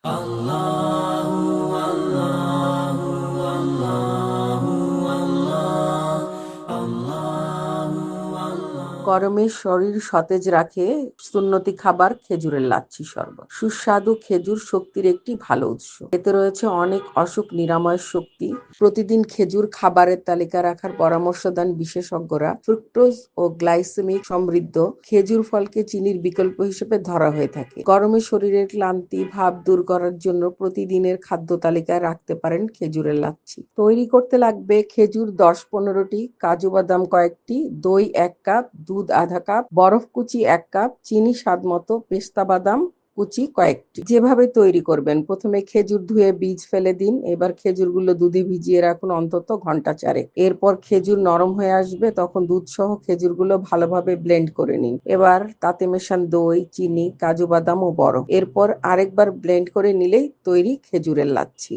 Allahu Allahu Allahu Allah Allahu Allah। গরমে শরীর সতেজ রাখে সুন্নতি খাবার খেজুরের লাচ্ছি শরবত। সুস্বাদু খেজুর শক্তির একটি ভালো উৎস। এতে রয়েছে অনেক অসুখ নিরাময়ের শক্তি। প্রতিদিন খেজুর খাবারের তালিকা রাখার পরামর্শ দেন বিশেষজ্ঞরা। ফ্রুক্টোজ ও গ্লাইসেমিক সমৃদ্ধ খেজুর ফলকে চিনির বিকল্প হিসেবে ধরা হয়ে থাকে। গরমে শরীরের ক্লান্তি ভাব দূর করার জন্য প্রতিদিনের খাদ্য তালিকায় রাখতে পারেন খেজুরের লাচ্ছি। তৈরি করতে লাগবে খেজুর ১০-১৫টি, কাজু বাদাম কয়েকটি, দই ১ কাপ, দুধ আধা কাপ, বরফ কুচি ১ কাপ, চিনি স্বাদমতো, পেস্তা বাদাম কুচি কয়েকটি। যেভাবে তৈরি করবেন, প্রথমে খেজুর ধুয়ে বীজ ফেলে দিন। এবার খেজুরগুলো দুধে ভিজিয়ে রাখুন অন্তত ঘন্টা ৪। এরপর খেজুর নরম হয়ে আসবে, তখন দুধ সহ খেজুরগুলো ভালোভাবে ব্লেন্ড করে নিন। এবার তাতে মেশান দই, চিনি, কাজু বাদাম ও বরফ। এরপর আরেকবার ব্লেন্ড করে নিলেই তৈরি খেজুরের লাচ্ছি।